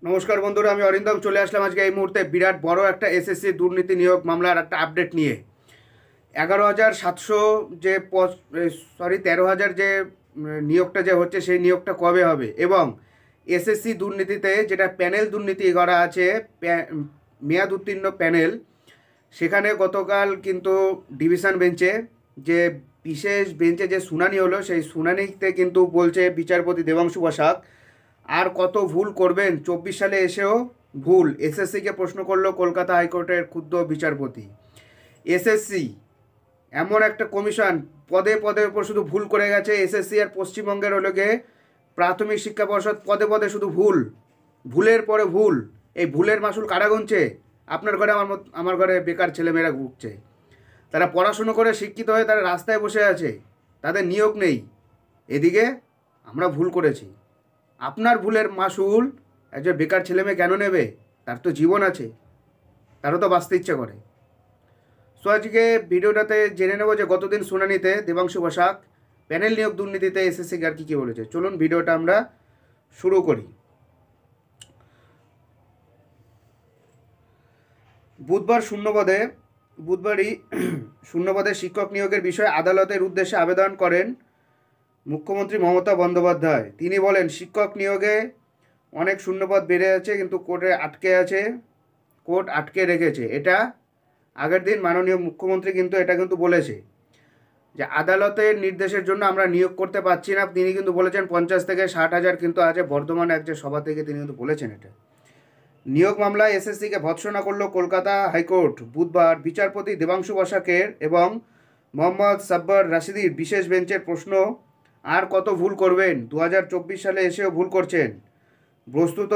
নমস্কার বন্ধুরা, আমি অরিন্দম চলে আসলাম আজকে এই মুহূর্তে বিরাট বড় একটা এসএসসি দুর্নীতি নিয়োগ মামলার একটা আপডেট নিয়ে। 11,700 যে 13,000 যে নিয়োগটা যে হচ্ছে সেই নিয়োগটা কবে হবে, এবং এসএসসি দুর্নীতিতে যেটা প্যানেল দুর্নীতি করা আছে, মেয়াদ উত্তীর্ণ প্যানেল, সেখানে গতকাল কিন্তু ডিভিশন বেঞ্চে যে বিশেষ বেঞ্চে যে শুনানি হলো, সেই শুনানিতে কিন্তু বলছে বিচারপতি দেবাংশু বসাক আর কত ভুল করবেন, 24 সালে এসেও ভুল। এসএসসিকে প্রশ্ন করলো কলকাতা হাইকোর্টের ক্ষুদ্র বিচারপতি। এসএসসি এমন একটা কমিশন, পদে পদে উপর শুধু ভুল করে গেছে। এসএসসি আর পশ্চিমবঙ্গের হলো গিয়ে প্রাথমিক শিক্ষা পর্ষদ, পদে পদে শুধু ভুল, ভুলের পরে ভুল। এই ভুলের মাসুল কারা গুনছে? আপনার ঘরে, আমার ঘরে বেকার ছেলেমেয়েরা ভুগছে। তারা পড়াশুনো করে শিক্ষিত হয়ে তারা রাস্তায় বসে আছে, তাদের নিয়োগ নেই। এদিকে আমরা ভুল করেছি। আপনার ভুলের মাসুল একজন বেকার ছেলেমেয়ে কেন নেবে? তার তো জীবন আছে, তারও তো বাঁচতে ইচ্ছে করে। সো আজকে ভিডিওটাতে জেনে নেব যে গতদিন শুনানিতে দেবাংশু বসাক প্যানেল নিয়োগ দুর্নীতিতে এসএসসি আর কী বলেছে। চলুন ভিডিওটা আমরা শুরু করি। বুধবারই শূন্যপদে শিক্ষক নিয়োগের বিষয়ে আদালতের উদ্দেশ্যে আবেদন করেন মুখ্যমন্ত্রী মমতা বন্দ্যোপাধ্যায়। তিনি বলেন, শিক্ষক নিয়োগে অনেক শূন্যপদ বেড়ে আছে, কিন্তু কোর্ট আটকে রেখেছে। এটা আগের দিন মাননীয় মুখ্যমন্ত্রী কিন্তু এটা বলেছে যে আদালতের নির্দেশের জন্য আমরা নিয়োগ করতে পারছি না। তিনি কিন্তু বলেছেন 50 থেকে 60,000 কিন্তু আছে। বর্ধমানে এক যে সভা থেকে তিনি কিন্তু বলেছেন এটা। নিয়োগ মামলায় এসএসসিকে ভৎসনা করল কলকাতা হাইকোর্ট। বুধবার বিচারপতি দেবাংশু বসাকের এবং মোহাম্মদ সাব্বার রাশিদির বিশেষ বেঞ্চের প্রশ্ন, আর কত ভুল করবেন? 2024 সালে এসেও ভুল করছেন। বস্তুত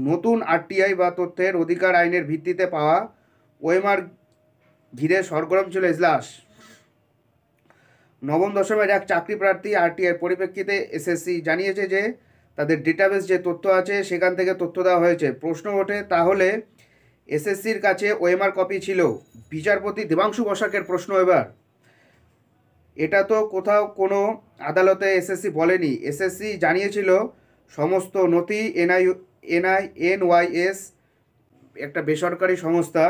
নতুন আরটিআই বা তথ্যের অধিকার আইনের ভিত্তিতে পাওয়া ওএমআর ঘিরে সরগরম ছিল এজলাস। নবম দশমের এক চাকরি প্রার্থী আরটিআই পরিপ্রেক্ষিতে এসএসসি জানিয়েছে যে তাদের ডেটাবেস যে তথ্য আছে সেখান থেকে তথ্য দেওয়া হয়েছে। প্রশ্ন ওঠে, তাহলে এসএসসির কাছে ওএমআর কপি ছিল? বিচারপতি দেবাংশু বসাকের প্রশ্ন এবার। এটা তো কোথাও কোনো আদালতে এসএসসি বলেনি। এসএসসি জানিয়েছিল সমস্ত নথি এনওয়াইএস একটা বেসরকারি সংস্থা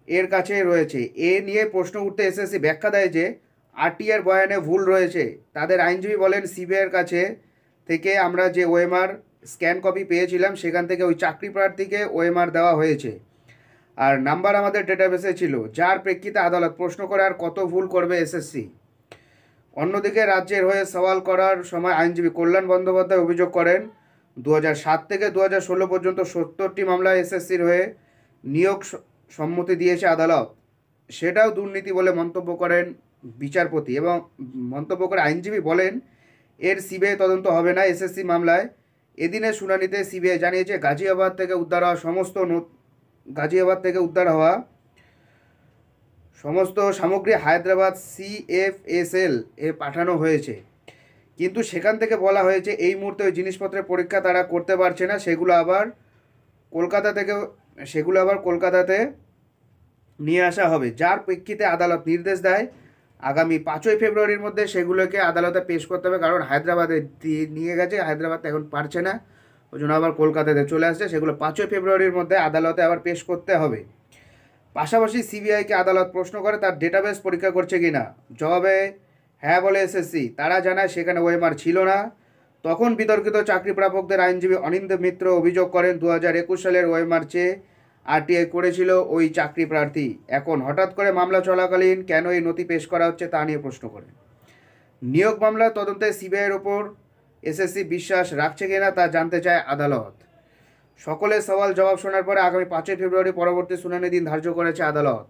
এর কাছে রয়েছে। এ নিয়ে প্রশ্ন উঠতে এসএসসি ব্যাখ্যা দেয় যে আরটিআর বয়ানে ভুল রয়েছে। তাদের আইনজীবী বলেন, সিবিআইয়ের কাছে থেকে আমরা যে ওএমআর স্ক্যান কপি পেয়েছিলাম সেখান থেকে ওই চাকরি প্রার্থীকে ওএমআর দেওয়া হয়েছে, আর নাম্বার আমাদের ডেটাবেসে ছিল, যার প্রেক্ষিতে আদালত প্রশ্ন করে আর কত ভুল করবে এসএসসি। অন্যদিকে রাজ্যের হয়ে সওয়াল করার সময় আইনজীবী কল্যাণ বন্দ্যোপাধ্যায় অভিযোগ করেন, 2007 থেকে 2016 পর্যন্ত 70টি মামলায় এসএসসির হয়ে নিয়োগ সম্মতি দিয়েছে আদালত। সেটাও দুর্নীতি বলে মন্তব্য করেন বিচারপতি, এবং মন্তব্য করে আইনজীবী বলেন, এর সিবিআই তদন্ত হবে না এসএসসি মামলায়। এদিনের শুনানিতে সিবিআই জানিয়েছে গাজিয়াবাদ থেকে উদ্ধার হওয়া সমস্ত সামগ্রী হায়দ্রাবাদ সিএফএসএল এ পাঠানো হয়েছে, কিন্তু সেখান থেকে বলা হয়েছে এই মুহূর্তে ওই জিনিসপত্রের পরীক্ষা তারা করতে পারছে না। সেগুলো আবার কলকাতাতে নিয়ে আসা হবে, যার প্রেক্ষিতে আদালত নির্দেশ দেয় আগামী 5ই ফেব্রুয়ারির মধ্যে সেগুলোকে আদালতে পেশ করতে হবে। কারণ হায়দ্রাবাদে নিয়ে গেছে, হায়দ্রাবাদ এখন পারছে না, ওই জন্য আবার কলকাতাতে চলে আসছে। সেগুলো 5ই ফেব্রুয়ারির মধ্যে আদালতে আবার পেশ করতে হবে। পাশাপাশি সিবিআইকে আদালত প্রশ্ন করে তার ডেটাবেস পরীক্ষা করছে কিনা। জবাবে হ্যাঁ বলে এসএসসি। তারা জানায় সেখানে ওএমআর ছিল না। তখন বিতর্কিত চাকরি প্রাপকদের আইনজীবী অনিন্দ মিত্র অভিযোগ করেন, 2021 সালের ওএমআর চেয়ে আরটিআই করেছিল ওই চাকরি প্রার্থী। এখন হঠাৎ করে মামলা চলাকালীন কেন এই নথি পেশ করা হচ্ছে তা নিয়ে প্রশ্ন করেন। নিয়োগ মামলার তদন্তে সিবিআইয়ের ওপর এসএসসি বিশ্বাস রাখছে কিনা তা জানতে চায় আদালত। সকলের সওয়াল জবাব শোনার পরে আগামী 5ই ফেব্রুয়ারি পরবর্তী শুনানি দিন ধার্য করেছে আদালত।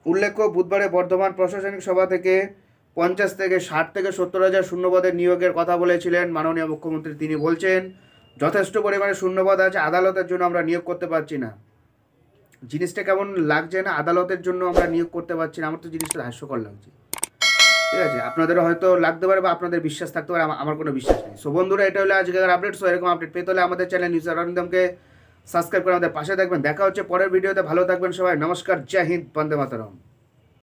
উল্লেখ্য, বুধবারে বর্ধমান প্রশাসনিক সভা থেকে 50 থেকে 60 থেকে 70,000 শূন্যপদের নিয়োগের কথা বলেছিলেন মাননীয় মুখ্যমন্ত্রী। তিনি বলছেন যথেষ্ট পরিমাণে শূন্যপদ আছে, আদালতের জন্য আমরা নিয়োগ করতে পারছি না। জিনিসটা কেমন লাগছে না? আদালতের জন্য আমরা নিয়োগ করতে পারছি না। আমার তো জিনিসটা হাস্যকর লাগছে। ঠিক আছে, আপনাদেরও হয়তো লাগতে পারে বা আপনাদের বিশ্বাস থাকতে পারে, আমার কোনো বিশ্বাস নেই। সো বন্ধুরা, এটা হলো আজকের আপডেট। সো এরকম আপডেট পেতে হলে আমাদের চ্যানেল নিউজ অরিন্দমকে সাবস্ক্রাইব করে আমাদের পাশে থাকবেন। দেখা হচ্ছে পরের ভিডিওতে। ভালো থাকবেন সবাই। নমস্কার, জয় হিন্দ, বন্দে মাতরম।